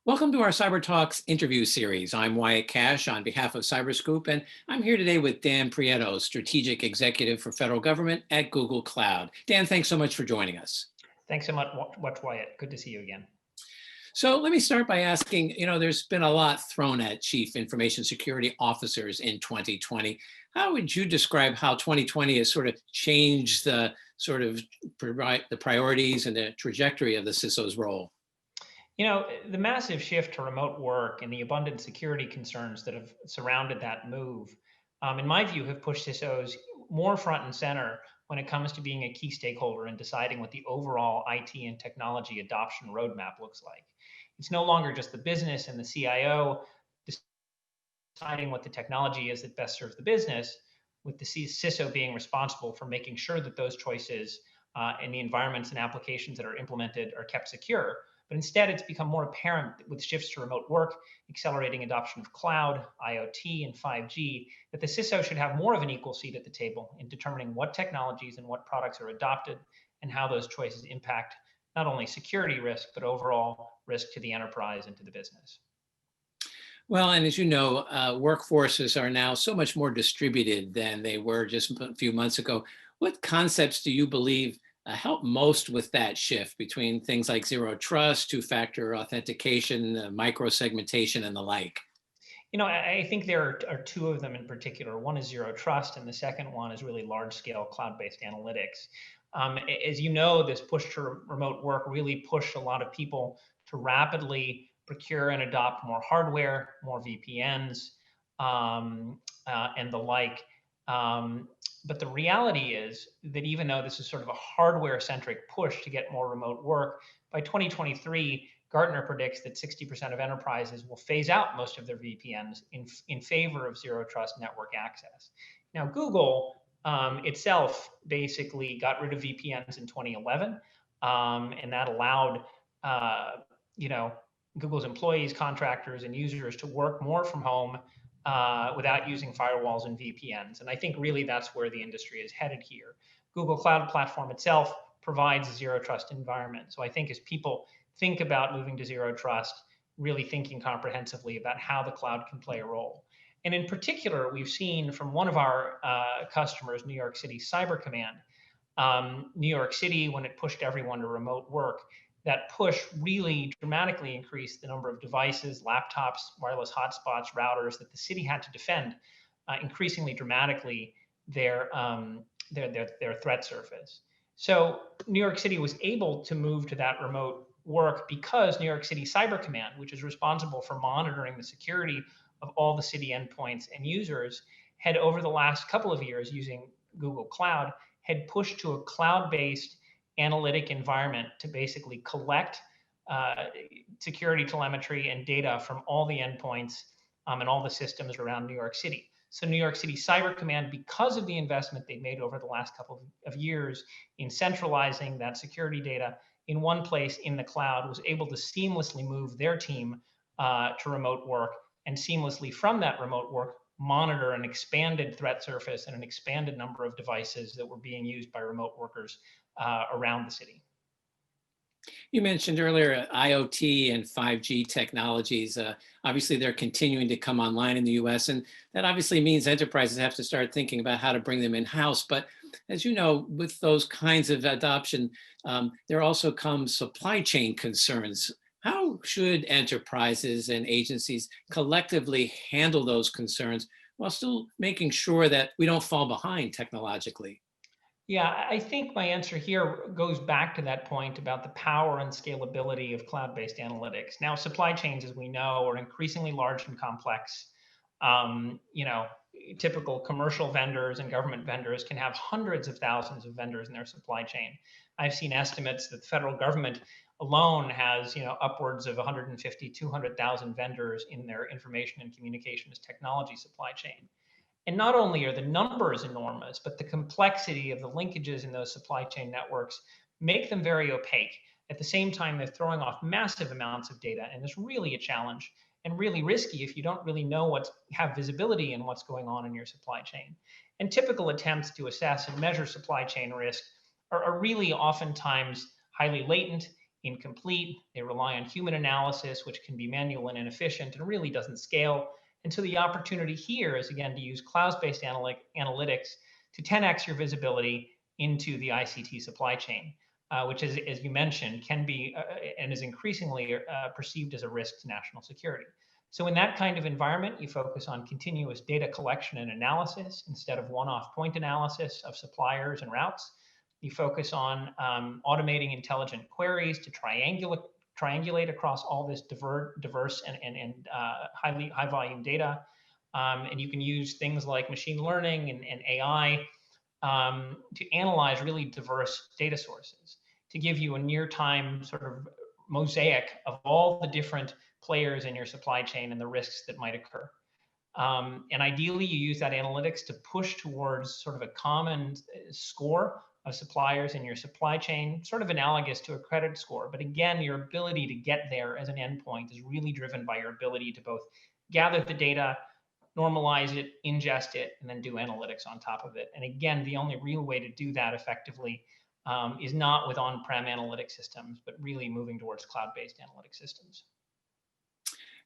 Welcome to our Cybertalks interview series. I'm Wyatt Cash on behalf of CyberScoop, and I'm here today with Dan Prieto, Strategic Executive for Federal Government at Google Cloud. Dan, thanks so much for joining us. Thanks so much, Wyatt. Good to see you again. So let me start by asking, there's been a lot thrown at chief information security officers in 2020. How would you describe how 2020 has sort of changed the the priorities and the trajectory of the CISO's role? The massive shift to remote work and the abundant security concerns that have surrounded that move, in my view, have pushed CISOs more front and center when it comes to being a key stakeholder in deciding what the overall IT and technology adoption roadmap looks like. It's no longer just the business and the CIO deciding what the technology is that best serves the business, with the CISO being responsible for making sure that those choices and the environments and applications that are implemented are kept secure. But instead, it's become more apparent with shifts to remote work, accelerating adoption of cloud, IoT, and 5G, that the CISO should have more of an equal seat at the table in determining what technologies and what products are adopted and how those choices impact not only security risk, but overall risk to the enterprise and to the business. Well, and as you know, workforces are now so much more distributed than they were just a few months ago. What concepts do you believe help most with that shift between things like zero trust, two-factor authentication, micro-segmentation, and the like? I think there are two of them in particular. One is zero trust, and the second one is really large-scale cloud-based analytics. As you know, this push to remote work really pushed a lot of people to rapidly procure and adopt more hardware, more VPNs, and the like. But the reality is that even though this is sort of a hardware-centric push to get more remote work, by 2023, Gartner predicts that 60% of enterprises will phase out most of their VPNs in favor of zero trust network access. Now, Google itself basically got rid of VPNs in 2011, and that allowed Google's employees, contractors, and users to work more from home without using firewalls and VPNs. And I think really that's where the industry is headed here. Google Cloud Platform itself provides a zero trust environment. So I think as people think about moving to zero trust, really thinking comprehensively about how the cloud can play a role. And in particular, we've seen from one of our customers, New York City Cyber Command, New York City, when it pushed everyone to remote work, that push really dramatically increased the number of devices, laptops, wireless hotspots, routers that the city had to defend, increasingly dramatically their threat surface. So New York City was able to move to that remote work because New York City Cyber Command, which is responsible for monitoring the security of all the city endpoints and users, had over the last couple of years using Google Cloud, had pushed to a cloud-based analytic environment to basically collect security telemetry and data from all the endpoints and all the systems around New York City. So New York City Cyber Command, because of the investment they made over the last couple of years in centralizing that security data in one place in the cloud, was able to seamlessly move their team to remote work, and seamlessly from that remote work monitor an expanded threat surface and an expanded number of devices that were being used by remote workers around the city. You mentioned earlier IoT and 5G technologies. Obviously, they're continuing to come online in the US, and that obviously means enterprises have to start thinking about how to bring them in-house. But as you know, with those kinds of adoption, there also comes supply chain concerns. How should enterprises and agencies collectively handle those concerns while still making sure that we don't fall behind technologically? Yeah, I think my answer here goes back to that point about the power and scalability of cloud-based analytics. Now, supply chains, as we know, are increasingly large and complex. Um, you know, Typical commercial vendors and government vendors can have hundreds of thousands of vendors in their supply chain. I've seen estimates that the federal government alone has, upwards of 150, 200,000 vendors in their information and communications technology supply chain. And not only are the numbers enormous, but the complexity of the linkages in those supply chain networks make them very opaque. At the same time, they're throwing off massive amounts of data, and it's really a challenge and really risky if you don't really have visibility in what's going on in your supply chain. And typical attempts to assess and measure supply chain risk are really oftentimes highly latent, incomplete. They rely on human analysis, which can be manual and inefficient and really doesn't scale. And so the opportunity here is, again, to use cloud-based analytics to 10x your visibility into the ICT supply chain, which is, as you mentioned, can be and is increasingly perceived as a risk to national security. So in that kind of environment, you focus on continuous data collection and analysis instead of one-off point analysis of suppliers and routes. You focus on automating intelligent queries to triangulate across all this diverse and high volume data. And you can use things like machine learning and AI to analyze really diverse data sources to give you a near-time sort of mosaic of all the different players in your supply chain and the risks that might occur. And ideally, you use that analytics to push towards sort of a common score of suppliers in your supply chain, sort of analogous to a credit score. But again, your ability to get there as an endpoint is really driven by your ability to both gather the data, normalize it, ingest it, and then do analytics on top of it. And again, the only real way to do that effectively is not with on-prem analytic systems, but really moving towards cloud-based analytic systems.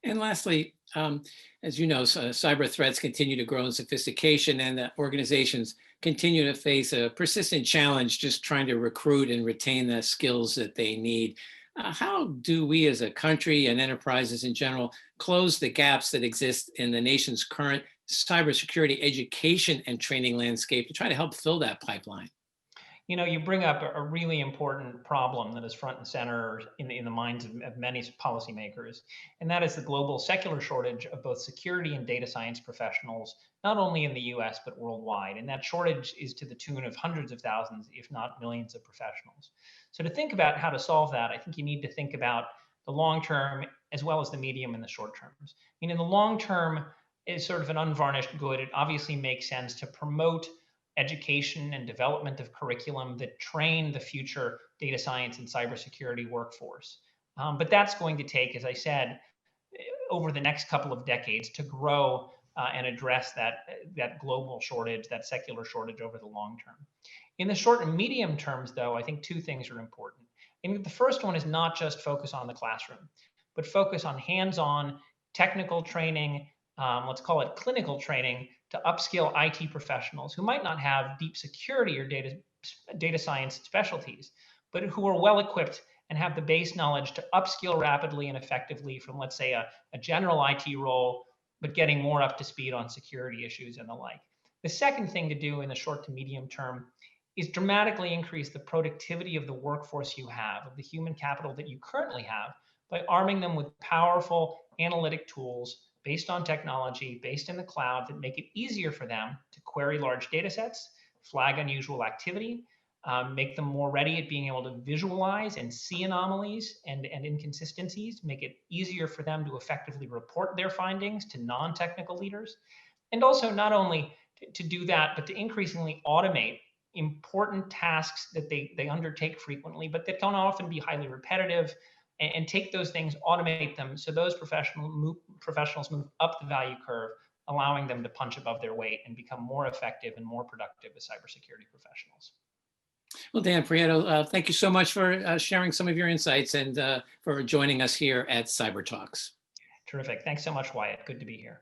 And lastly, as you know, cyber threats continue to grow in sophistication, and organizations continue to face a persistent challenge just trying to recruit and retain the skills that they need. How do we as a country and enterprises in general close the gaps that exist in the nation's current cybersecurity education and training landscape to try to help fill that pipeline? You know, you bring up a really important problem that is front and center in the minds of many policymakers, and that is the global secular shortage of both security and data science professionals, not only in the US, but worldwide. And that shortage is to the tune of hundreds of thousands, if not millions of professionals. So to think about how to solve that, I think you need to think about the long term as well as the medium and the short terms. I mean, in the long term, is sort of an unvarnished good. It obviously makes sense to promote education and development of curriculum that train the future data science and cybersecurity workforce. But that's going to take, as I said, over the next couple of decades to grow and address that global shortage, that secular shortage over the long term. In the short and medium terms, though, I think two things are important. And the first one is not just focus on the classroom, but focus on hands-on technical training, let's call it clinical training, to upskill IT professionals who might not have deep security or data science specialties, but who are well equipped and have the base knowledge to upskill rapidly and effectively from, let's say, a general IT role, but getting more up to speed on security issues and the like. The second thing to do in the short to medium term is dramatically increase the productivity of the workforce you have, of the human capital that you currently have, by arming them with powerful analytic tools based on technology, based in the cloud, that make it easier for them to query large data sets, flag unusual activity, make them more ready at being able to visualize and see anomalies and inconsistencies, make it easier for them to effectively report their findings to non-technical leaders. And also not only to do that, but to increasingly automate important tasks that they undertake frequently, but that can often be highly repetitive, and take those things, automate them, so those professionals move up the value curve, allowing them to punch above their weight and become more effective and more productive as cybersecurity professionals. Well, Dan Prieto, thank you so much for sharing some of your insights and for joining us here at Cybertalks. Terrific. Thanks so much, Wyatt. Good to be here.